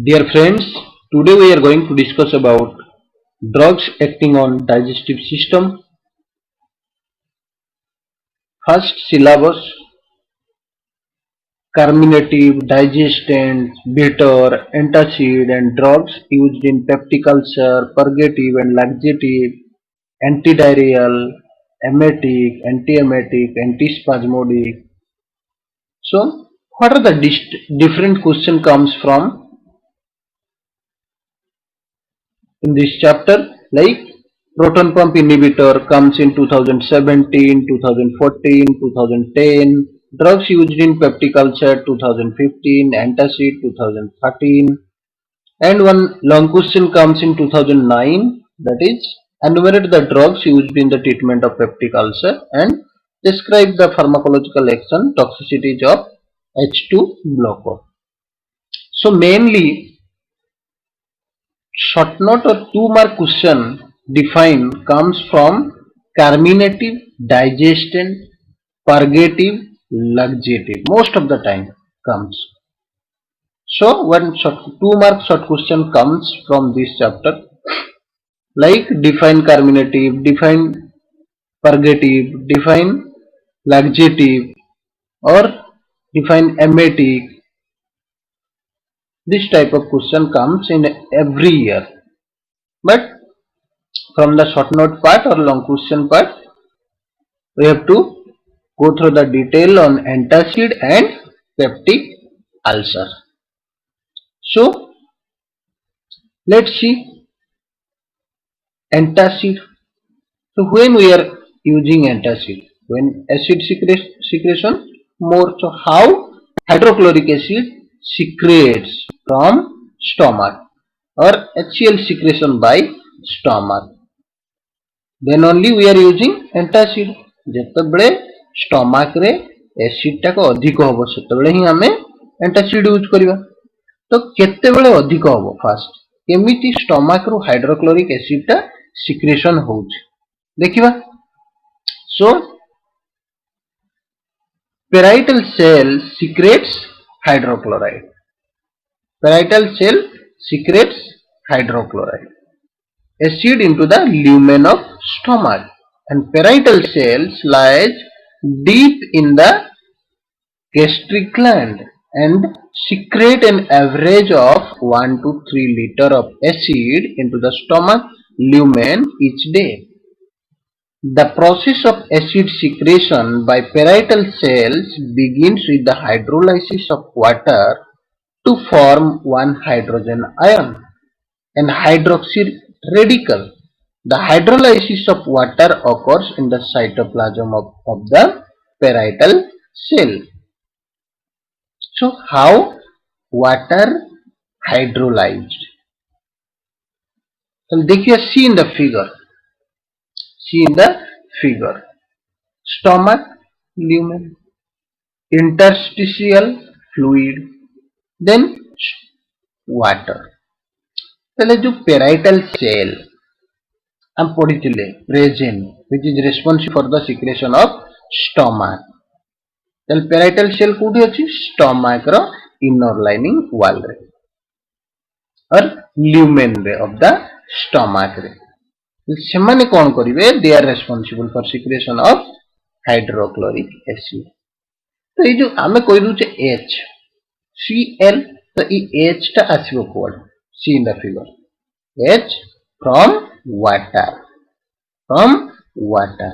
Dear friends, today we are going to discuss about drugs acting on digestive system. First syllabus: carminative, digestant, bitter, antacid and drugs used in peptic ulcer, purgative and laxative, antidiarrheal, emetic, antiemetic, antispasmodic. So, what are the different question comes from in this chapter? Like proton pump inhibitor comes in 2017, 2014, 2010. Drugs used in peptic ulcer 2015, antacid 2013, and one long question comes in 2009, that is enumerate the drugs used in the treatment of peptic ulcer and describe the pharmacological action toxicities of H2 blocker. So mainly short note or 2 mark question define comes from carminative, digestant, purgative, laxative. Most of the time comes. So one 2 mark short question comes from this chapter, like define carminative, define purgative, define laxative, or define emetic. This type of question comes in every year. But from the short note part or long question part, we have to go through the detail on antacid and peptic ulcer. So let's see antacid. So when we are using antacid, when acid secretion more, so how hydrochloric acid secretes from stomach or HCl secretion by stomach, then only we are using antacid. ଯେତେବେଳେ stomach ରେ acid ଟା ଅଧିକ ହବ ସେତେବେଳେ ହିଁ ଆମେ antacid use କରିବା। ତ କେତେବେଳେ ଅଧିକ ହବ, ଫାଷ୍ଟ କେମିତି stomach ରୁ hydrochloric acid ଟା secretion ହଉଛି ଦେଖିବା। So parietal cell secretes hydrochloride. Parietal cell secretes hydrochloride acid into the lumen of stomach, and parietal cells lies deep in the gastric gland and secrete an average of 1 to 3 liter of acid into the stomach lumen each day. The process of acid secretion by parietal cells begins with the hydrolysis of water to form one hydrogen ion and hydroxy radical. The hydrolysis of water occurs in the cytoplasm of the parietal cell. So how water hydrolyzed? So देखिए, see in the figure. See in the figure. Stomach lumen, interstitial fluid, then water. पहले जो parietal cell हम पढ़ी present, which is responsible for the secretion of stomach. then parietal cell कोठी अछि, stomach रो inner lining wall रे और lumen रे of the stomach रे। ସେମାନେ कौन करिवे, they are responsible for secretion of hydrochloric acid. तो ये जो आमे कहि दुचे H Cl, तो ये H टा आसीबो code, see in the figure, H from water, from water.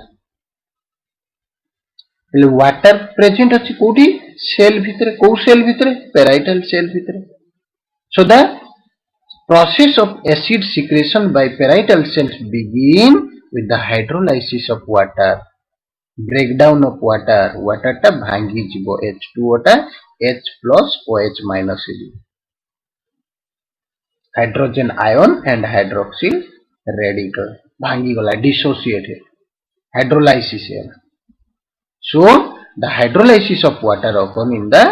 water present अछि कोठी, cell भितरे, को cell भितरे, parietal cell भितरे. So the process of acid secretion by parietal cells begin with the hydrolysis of water, breakdown of water. water टा भांगी जिवो, H2O टा H plus OH minus हिजो, hydrogen ion and hydroxyl radical भांगी गला, dissociate, hydrolysis है। So the hydrolysis of water occurs in the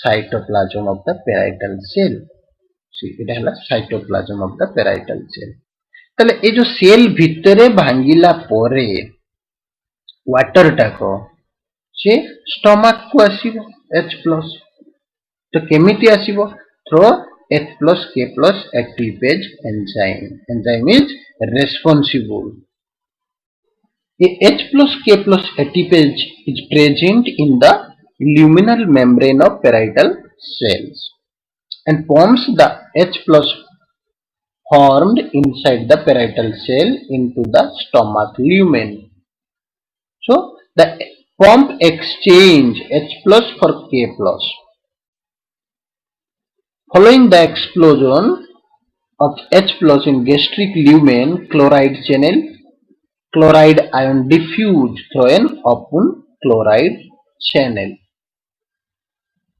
cytoplasm of the parietal cell. এটা হলো cytoplasm of the parietal cell. তাহলে এই যে সেল ভিতরে ভাঙ্গিলা পরে ওয়াটার টাকো সে স্টমাক কু আসিব H+, তো কেমিতি আসিব, throw H plus K plus ATPase enzyme. Enzyme is responsible. A H plus K plus ATPase is present in the luminal membrane of parietal cells and forms the H plus formed inside the parietal cell into the stomach lumen. So the pump exchange H plus for K plus. Following the explosion of H plus in gastric lumen, chloride channel, chloride ion diffuse through an open chloride channel.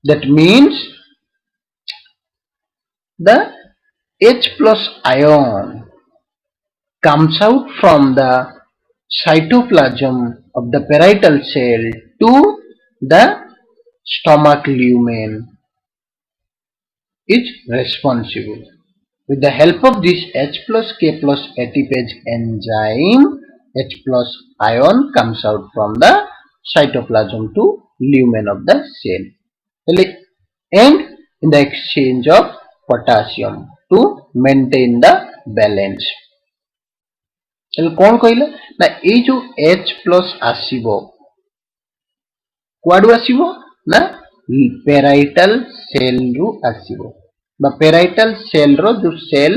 That means the H plus ion comes out from the cytoplasm of the parietal cell to the stomach lumen is responsible. With the help of this H plus K plus ATPase enzyme, H plus ion comes out from the cytoplasm to lumen of the cell and in the exchange of potassium to maintain the balance. कौन कहला ना ये जो H plus आसीबो कुआडू आसीबो ना parietal cell रु आसीबो बा parietal cell row जो cell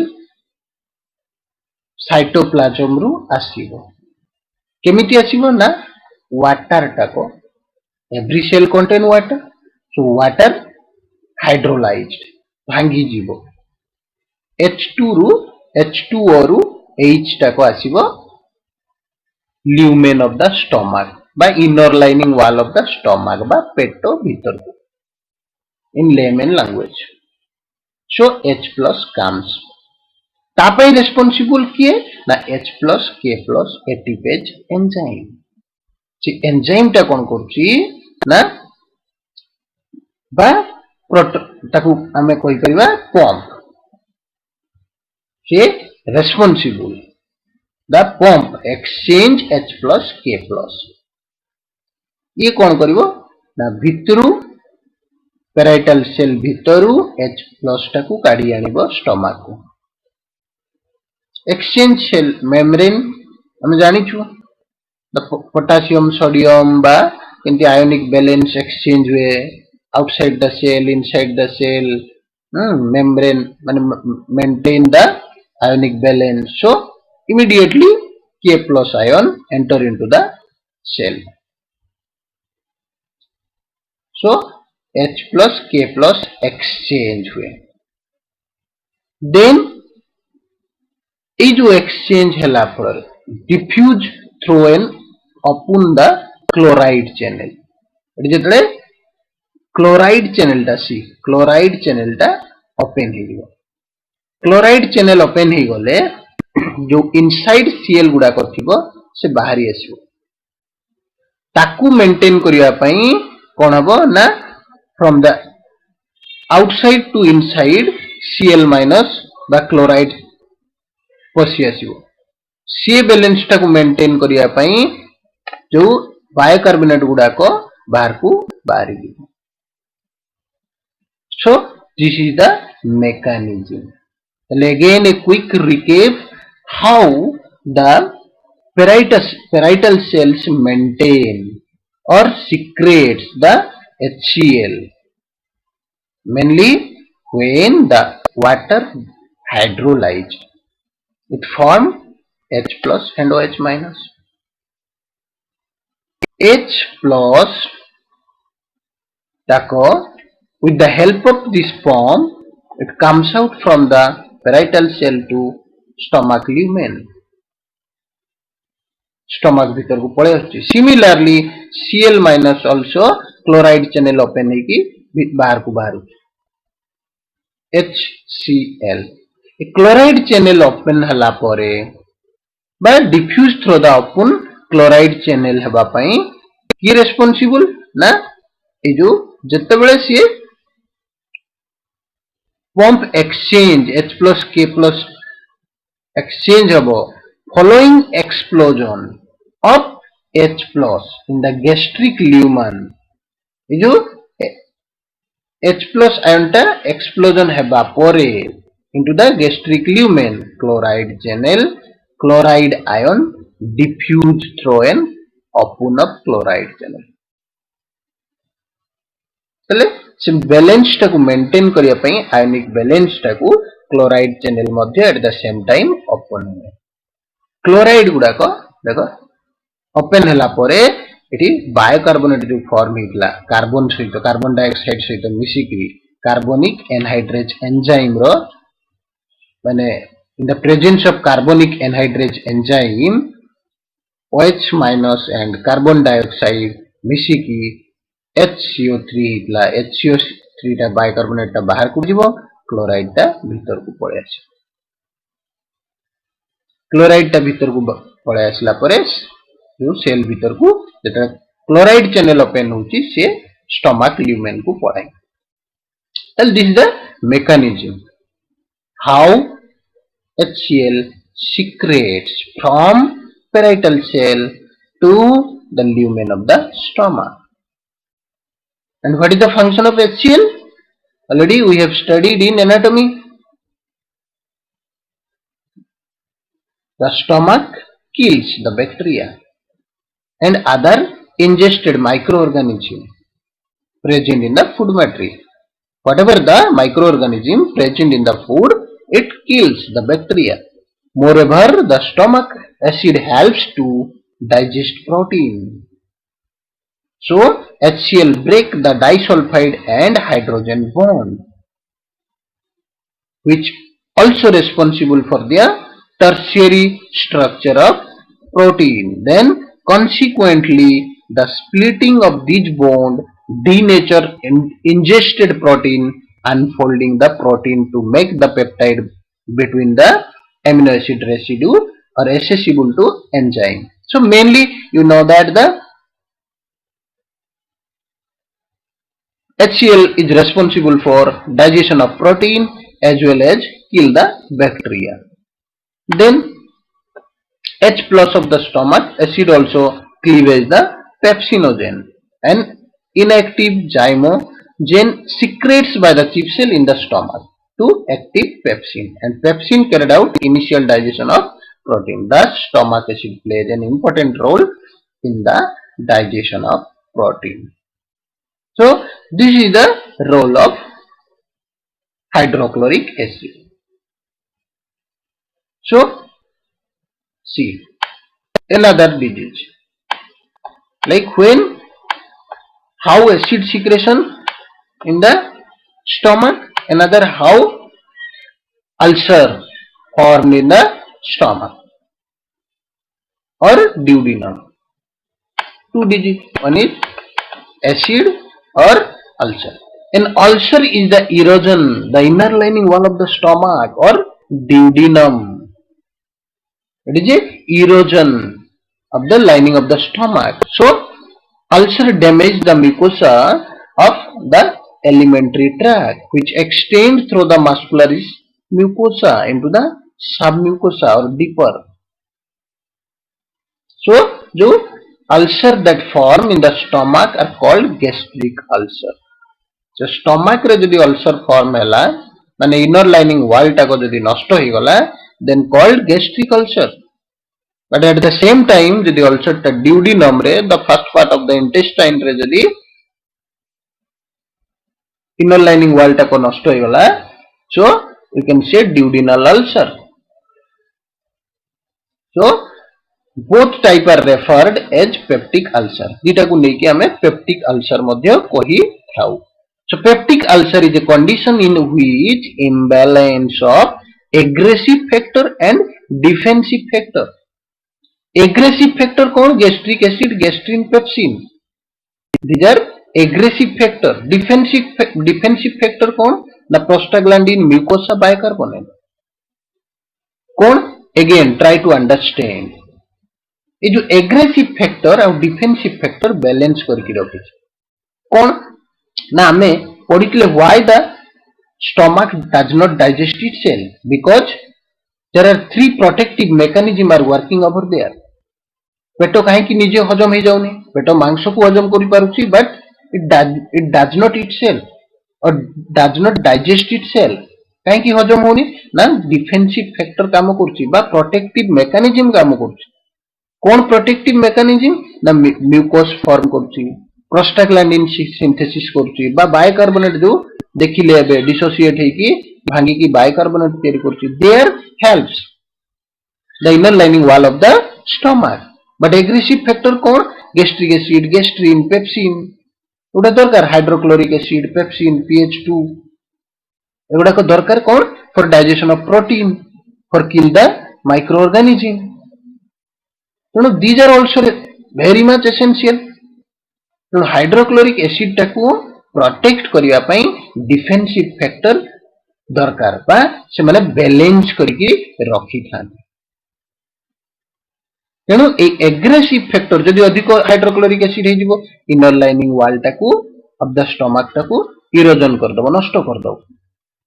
cytoplasm रु आसीबो केमिति आसीबो ना वाटर टाको every cell contain water so water hydrolysed भांगी जीवो H2 रु H2O रु H टाको आसीबो lumen of the stomach by inner lining wall of the stomach by पेटो भीतर को in layman language. So H plus comes. तापाई responsible किए ना H plus K plus ATPase enzyme. ची enzyme टा कौन करची ना बा ताकू हमें कोई करिवा pump से responsible. The pump exchange H plus K plus. ये कौन करिवो ना भितरु parietal cell भितरु H plus टाकू काढी आनिबो stomach को. Exchange cell membrane हम जानिछु the potassium sodium बा किंतु ionic balance exchange हुए outside the cell inside the cell membrane maintain the ionic balance. So immediately K plus ion enter into the cell. So H plus K plus exchange हुए. Then ये जो exchange है लापर diffuse through an upon the chloride channel. ये जितने chloride channel टा सी chloride channel टा open ही गयो. Chloride channel open ही गले जो इनसाइड सीएल गुडा करथिबो से बाहरी आसीबो ताकू मेंटेन करिया पई कोन हबो ना from the outside to inside C L minus बा क्लोराइड पसी आसीबो सी बैलेंस टाकू मेंटेन करिया पई जो बायोकार्बोनेट गुडा को बाहर को बाहरी दिबो. So this is the mechanism. Again a quick recap how the parietal cells maintain or secretes the HCl mainly when the water hydrolyzed it form H plus and OH minus. H plus taco with the help of this form it comes out from the parietal cell to stomach lumen. Stomach भीतर को पड़े होती. Similarly, Cl minus also chloride channel open है कि बाहर को बाहर होती. HCl. A chloride channel open हला परे by diffuse through the open chloride channel हबा पाई की responsible ना ये जो जितने बड़े सी pump exchange H plus K plus exchange above following explosion of H plus in the gastric lumen. ये जो H plus ion टा explosion हेबा परे into the gastric lumen chloride channel chloride ion diffuse through an open of chloride channel तले से balance टाकू maintain करिया पई आयनिक बैलेंस टाकू क्लोराइड चैनल मध्ये at the same time open हुए क्लोराइड गुडा को देखो ओपन हला परे एटी बायोकार्बोनेट जो फॉर्म हितला कार्बन सहित कार्बन डाइऑक्साइड सहित मिसिकी कार्बनिक एनहाइड्रेज एंजाइम रो माने in the presence of carbonic anhydrase enzyme OH minus and carbon dioxide मिसिकी HCO3 हितला HCO3 टा बायोकार्बोनेट टा बाहर को जीवो क्लोराइड टा भीतर को पळे आसे क्लोराइड टा भीतर को पळे आसला परे जो सेल भीतर को जेटा क्लोराइड चैनल ओपन होची से स्टमक ल्यूमेन को पळाय and this is the mechanism how HCl secretes from parietal cell to the lumen of the stomach. And what is the function of HCl? Already we have studied in anatomy. The stomach kills the bacteria and other ingested microorganisms present in the food matrix. Whatever the microorganism present in the food, it kills the bacteria. Moreover, the stomach acid helps to digest protein. So, HCl break the disulfide and hydrogen bond, which also responsible for the tertiary structure of protein. Then, consequently, the splitting of these bond denature ingested protein, unfolding the protein to make the peptide between the amino acid residue are accessible to enzyme. So mainly you know that the HCl is responsible for digestion of protein as well as kill the bacteria. Then H plus of the stomach acid also cleaves the pepsinogen and inactive zymogen secretes by the chief cell in the stomach to active pepsin and pepsin carried out initial digestion of protein. Thus stomach acid plays an important role in the digestion of protein. So this is the role of hydrochloric acid. So see another disease like when how acid secretion in the stomach, another how ulcer formed in the stomach or duodenum. Two disease, one is acid or ulcer. An ulcer is the erosion, the inner lining wall of the stomach or duodenum. It is a erosion of the lining of the stomach. So ulcer damage the mucosa of the alimentary tract which extends through the muscularis mucosa into the submucosa or deeper. So जो ulcer that form in the stomach are called gastric ulcer. So stomach रे जदि ulcer form हैला माने inner lining wall टाको जदि नष्ट हो गला then called gastric ulcer. But at the same time जदि ulcer टा duodenum रे the first part of the intestine रे जदि inner lining wall टाको नष्ट हो गला so we can say duodenal ulcer. So both type are referred as peptic ulcer. दिटा को नेकी हमें peptic ulcer मध्य कही थाउ. So peptic ulcer is a condition in which imbalance of aggressive factor and defensive factor. Aggressive factor कौन? Gastric acid, gastrin, pepsin. These are aggressive factor. Defensive factor कौन? The prostaglandin, mucosa, bicarbonate. कौन? Again try to understand. ये जो aggressive factor और defensive factor balance करके रखे कौन ना हमें पढ़िले why the stomach does not digest itself because there are three protective mechanisms are working over there. पेट कहीं निजे हजम हो जाऊनी पेट मांस को हजम करि पारुछि but it does not itself or does not digest itself. କାହିଁକି ହଜମ ହଉନି ନା ଡିଫେନ୍ସିଭ ଫ୍ୟାକ୍ଟର କାମ କରୁଛି ବା ପ୍ରୋଟେକ୍ଟିଭ ମେକାନିଜିମ କାମ କରୁଛି। କଣ ପ୍ରୋଟେକ୍ଟିଭ ମେକାନିଜିମ ନା म्यूकस ଫର୍ମ କରୁଛି, ପ୍ରୋଷ୍ଟାଗ୍ଲାଣ୍ଡିନ ସିନ୍ଥେସିस କରୁଛି ବା ବାଇକାର୍ବୋନେଟ ଯୋଉ ଦେଖିଲେ ଏବେ डिसोसिएट ହେଇକି ଭାଙ୍ଗିକି ବାଇକାର୍ବୋନେଟ ତିଆରି କରୁଛି। There helps the inner lining wall of the stomach. But aggressive factor कौन गैस्ट्रिक एसिड, गैस्ट्रिन, पेप्सिन एगुड़ा दरकार, हाइड्रोक्लोरिक एसिड, पेप्सिन, pH2 एगुड़ा को दरकार कौन for digestion of protein, for kill the micro organism. तेणु these are also very much essential. तेणु hydrochloric acid टाकू प्रोटेक्ट करिया पई डिफेंसिव फैक्टर दरकार बा से माने बैलेंस करके रखी थांती। तेणु एग्रेसिव फैक्टर जदि अधिक हाइड्रोक्लोरिक एसिड हो इनर लाइनिंग वॉल टाकू ऑफ द स्टमक टाकू इरोजन कर दबो, नष्ट कर दबो,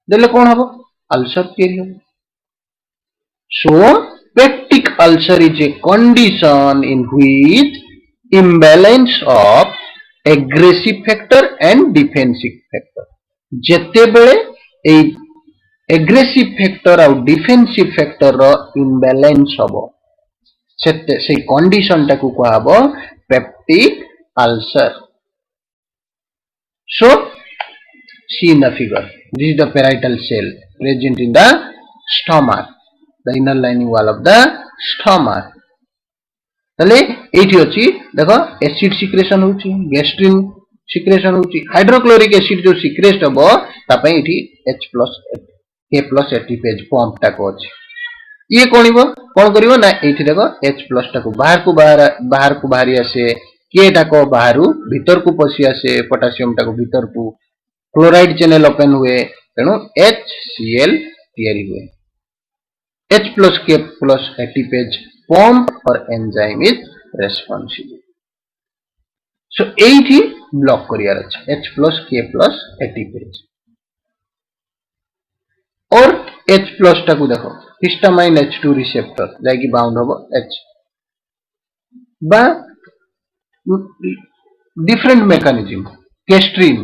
देले कोन हबो अल्सर तैयारी हो। So peptic ulcer is a condition in which imbalance of aggressive factor and defensive factor। जेते बेले ए aggressive factor और defensive factor रो imbalance हबो से कंडीशन टाकू कहबो peptic ulcer. So see in the figure, this is the parietal cell present in the stomach, the inner lining wall of the stomach। तले एठी अछि देखो एसिड सिक्रेशन होछि, गैस्ट्रिन सिक्रेशन होछि, हाइड्रोक्लोरिक एसिड जो सिक्रेट हबो ता पई एठी H+ K+ एटीपेज पंप टाको अछि। ये कोनिबो कोन करिवो ना एठी देखो H+ टाको बाहर को बाहरी आसे, K टाको बाहरु भीतर को पसी आसे, पोटेशियम टाको भीतर को, क्लोराइड चैनल ओपन हुए तेनु HCl तैयारी हुए। H+ K+ ATPase pump or enzyme is responsible। So 8 ही ब्लॉक करियार अच्छा H+ K+ एटीपेज और H+ टाकू देखो हिस्टामाइन H2 रिसेप्टर जाकी बाउंड होबो H बा डिफरेंट मेकानिज्म गैस्ट्रिन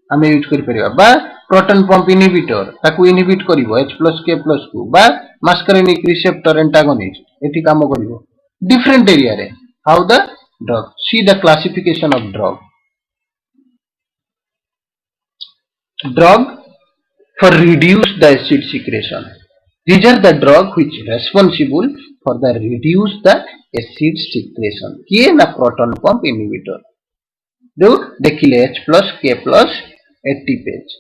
हमें यूज करि परिबा बा प्रोटॉन पंप इनहिबिटर ताकू इनहिबिट करिवो H+ K+ को बा मास्करेनिक रिसेप्टर एंटागोनिस्ट एठी काम करिवो डिफरेंट एरिया रे। How the drug, see the classification of drug for reduce the acid secretion। These are the drug which responsible for the reduce the acid secretion। किए ना proton pump inhibitor जो देखिले H+ K+ ATPase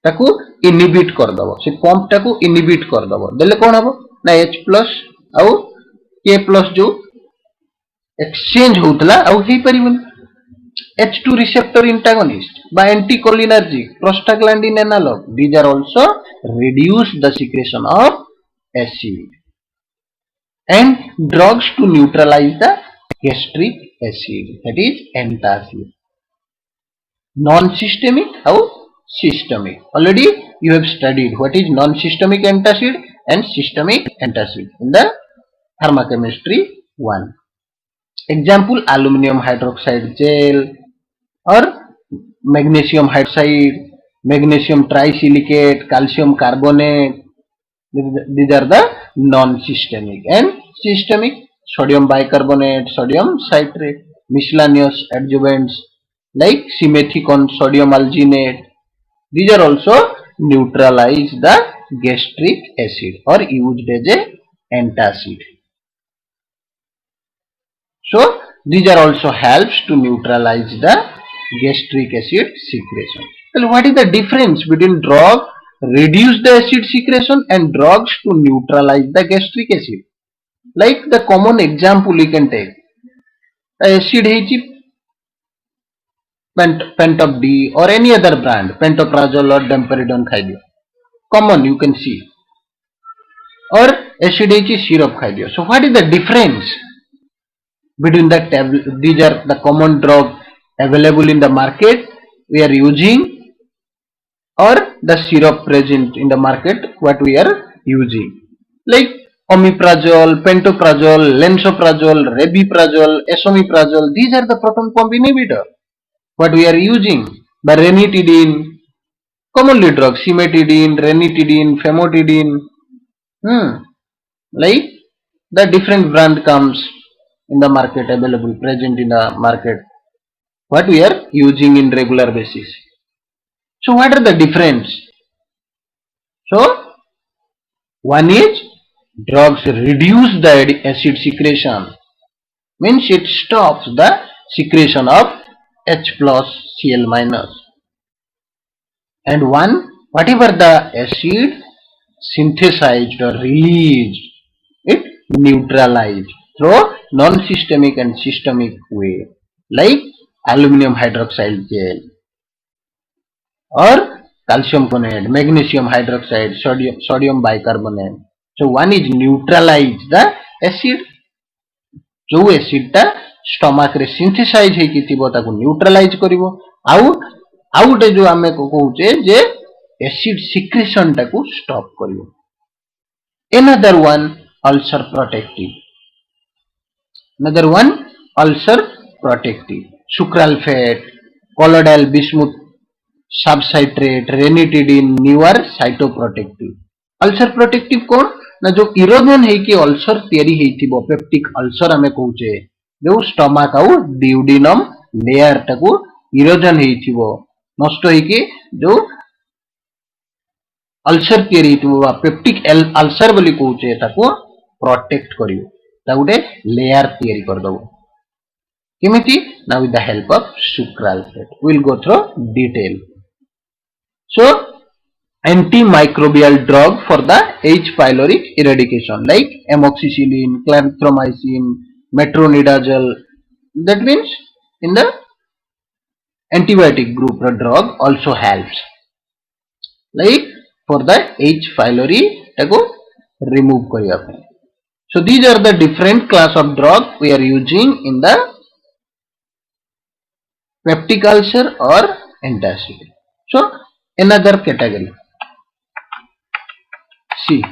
ताकू inhibit कर दबो, से pump टाकू inhibit कर दबो, देले कोन हबो ना H+ आउ K+ जो एक्सचेंज होतला आउ हे परिबन। H2 receptor antagonist by anticholinergic, prostaglandin analog, these are also reduce the secretion of acid। And drugs to neutralize the gastric acid, that is antacid। Non-systemic how systemic, already you have studied what is non-systemic antacid and systemic antacid in the thermochemistry 1। Example aluminum hydroxide gel और magnesium hydroxide, magnesium trisilicate, calcium carbonate, these are the non-systemic। and systemic sodium bicarbonate, sodium citrate, miscellaneous adjuvants like simethicone, sodium alginate, these are also neutralize the gastric acid or used as a antacid। So these are also helps to neutralize the gastric acid secretion। Well, what is the difference between drug reduce the acid secretion and drugs to neutralize the gastric acid? Like the common example you can take, acid है Pentop D or any other brand, pantoprazole or domperidone खाई दियो, common you can see, or acid है syrup खाई दियो। So what is the difference between the these are the common drug available in the market we are using, or the syrup present in the market what we are using, like omeprazole, pantoprazole, lansoprazole, rabeprazole, esomeprazole, these are the proton pump inhibitor what we are using। by ranitidine, commonly drugs, cimetidine, ranitidine, famotidine. Like the different brand comes in the market, available, present in the market, what we are using in regular basis. So what are the difference? So one is drugs reduce the acid secretion, means it stops the secretion of H plus Cl minus, and one, whatever the acid synthesized or released, it neutralized through non-systemic and systemic way, like aluminum hydroxide gel or calcium carbonate, magnesium hydroxide, sodium bicarbonate. So one is neutralize the acid, जो acid टा stomach रे synthesise हेकी थिबो ताको neutralise करिवो, आउ गोटे जो आमे कहूचे जे acid secretion टाको stop करिवो. Another one, ulcer protective. Another one, ulcer protective. Sucralfate, colloidal bismuth subcitrate, ranitidine, newer cytoprotective. Ulcer protective कौन ना जो इरोजन है कि अल्सर तैयारी हेइथिबो, पेप्टिक अल्सर हमें कहूचे, जो स्टमक आउ ड्यूडिनम लेयर टाको इरोजन हेइथिबो, नष्ट हेकि जो अल्सर तैयारी हेइथिबो बा पेप्टिक अल्सर बोली कहूचे, ताको प्रोटेक्ट करिवो, ता गुटे लेयर तैयारी कर दबो. केमिति ना with the help of sucralfate. We will go through detail. So antimicrobial drug for the H. pylori eradication, like amoxicillin, clarithromycin, metronidazole. That means in the antibiotic group, the drug also helps, like for the H. pylori tago remove kariya pai. So these are the different class of drug we are using in the peptic ulcer or antacid. So another category. C.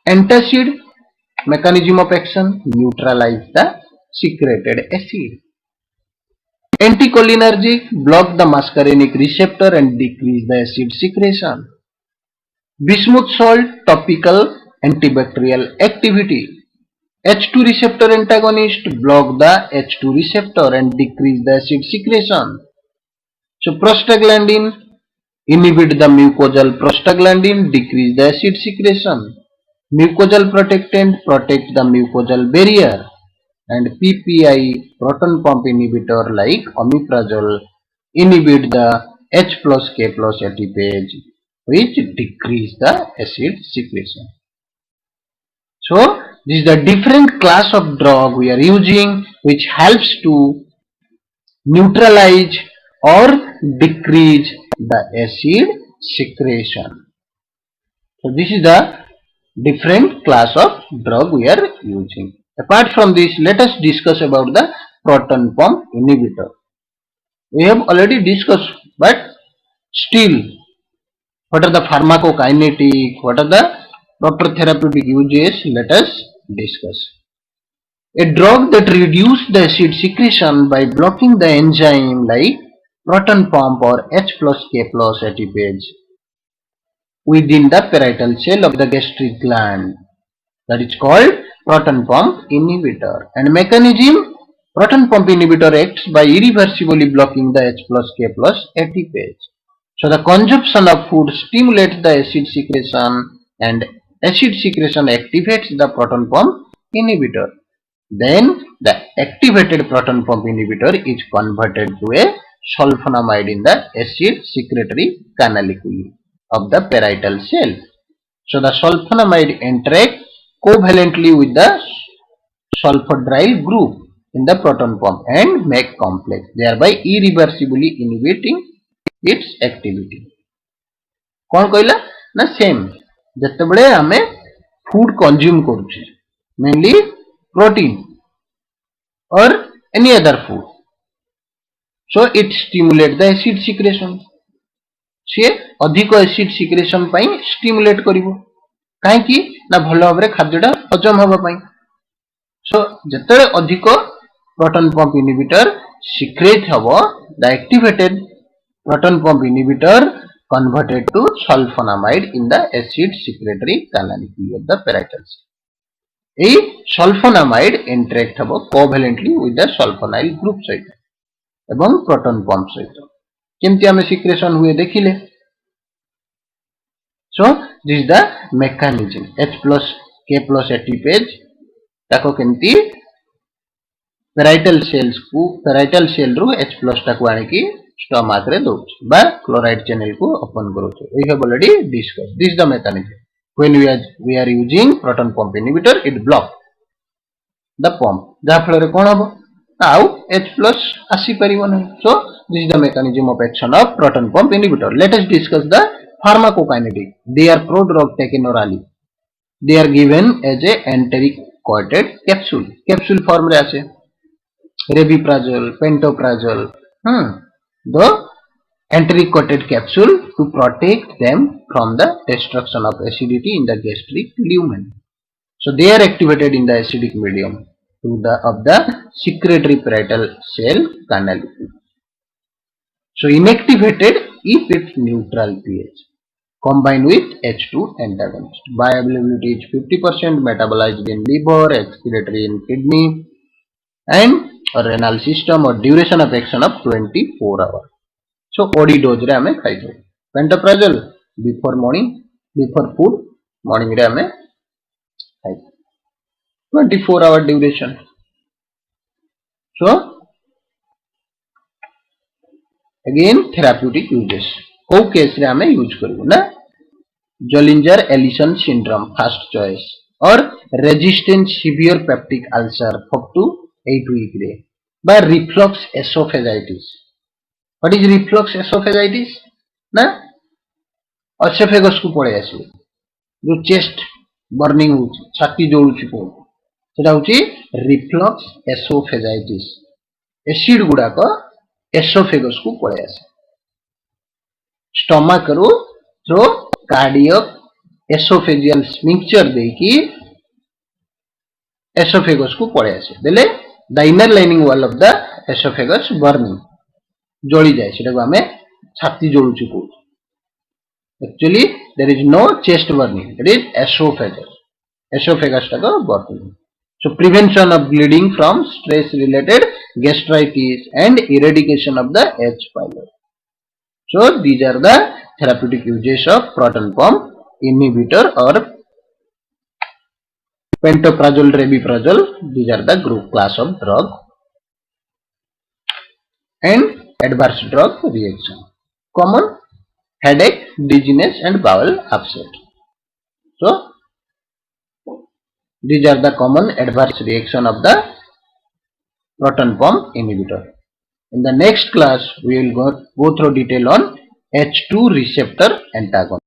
Antacid mechanism of action, neutralize the secreted acid. Anticholinergic, block the muscarinic receptor and decrease the acid secretion. Bismuth salt, topical antibacterial activity. H2 receptor antagonist, block the H2 receptor and decrease the acid secretion. So prostaglandin, inhibit the mucosal prostaglandin, decrease the acid secretion. Mucosal protectant, protect the mucosal barrier. And PPI, proton pump inhibitor like omeprazole, inhibit the H plus K plus ATPase, which decrease the acid secretion. So this is the different class of drug we are using, which helps to neutralize or decrease the acid secretion. So this is the different class of drug we are using. Apart from this, let us discuss about the proton pump inhibitor. We have already discussed, but still, what are the pharmacokinetic, what are the proper therapeutic uses, let us discuss. A drug that reduces the acid secretion by blocking the enzyme like proton pump or H plus K plus ATPase within the parietal cell of the gastric gland, that is called proton pump inhibitor. And mechanism, proton pump inhibitor acts by irreversibly blocking the H plus K plus ATPase. So the consumption of food stimulates the acid secretion, and acid secretion activates the proton pump inhibitor. Then the activated proton pump inhibitor is converted to a sulfonamide in the acid secretory canaliculi of the parietal cell. So the sulfonamide interacts covalently with the sulfhydryl group in the proton pump and make complex, thereby irreversibly inhibiting its activity. कौन कहला ना same जते बड़े हमें food consume करूचे, mainly protein or any other food, so it stimulate the acid secretion. से अधिक acid secretion पाई stimulate करिवो, काहे कि ना भलो भाबरे खाद्यटा हजम होबा पाई. सो जतरे अधिक प्रोटॉन पंप इनहिबिटर सिक्रेट हबो, the activated proton pump inhibitor converted to sulfonamide in the acid secretory canality of the parietal cell. এই sulfonamide interact হব covalently with the sulfonyl group সହିତ এবং proton pump সହିତ କେମିତି ଆମେ secretion ହୁଏ ଦେଖିଲେ. So this is the mechanism. H plus K plus ATPase ताको केମିତି parietal cell रू H plus टाको आने की stomach रे दौच बा chloride channel को open करोच. We have already discussed. This is the mechanism. When we are using proton pump inhibitor, it blocks the pump. जहाँ फल रे कौन हबो आउ H plus आसी परिबो नै. So this is the mechanism of action of proton pump inhibitor. Let us discuss the pharmacokinetic. They are prodrug taken orally. They are given as a enteric coated capsule. Capsule form रे आसे. Rabeprazole, pantoprazole. The enteric coated capsule to protect them from the destruction of acidity in the gastric lumen. So they are activated in the acidic medium of the secretory parietal cell canality. So inactivated if its neutral pH combined with H2 antagonist. Bioavailability is 50%, metabolized in liver, excretory in kidney and renal system, or duration of action of 24 hours. So OD dose रे हमें खाई जाए. Pantoprazole before morning, before food, morning रे हमें खाई. 24 hour duration. So again therapeutic uses. को case रे हमें यूज करूँ ना. Zollinger-Ellison syndrome first choice, or resistant severe peptic ulcer up to 8 week रे by reflux esophagitis. What is reflux esophagitis? ना esophagus को पड़े आसे जो chest burning होची छाती जोड़ुची को सेटा होची reflux esophagitis. एसिड गुडा को esophagus को पड़े आसे stomach रो जो cardiac esophageal sphincter देकी esophagus को पड़े आसे देले the inner lining wall of the esophagus burning जोड़ी जाए सेटा को हमें छाती जोड़ुची को. Actually there is no chest burning, it is esophagus टाको burning. So prevention of bleeding from stress related gastritis and eradication of the H. pylori. So these are the therapeutic uses of proton pump inhibitor or pantoprazole, rabeprazole. These are the group class of drug. And adverse drug reaction. Common headache, dizziness and bowel upset. So these are the common adverse reaction of the proton pump inhibitor. In the next class we will go through detail on H2 receptor antagonist.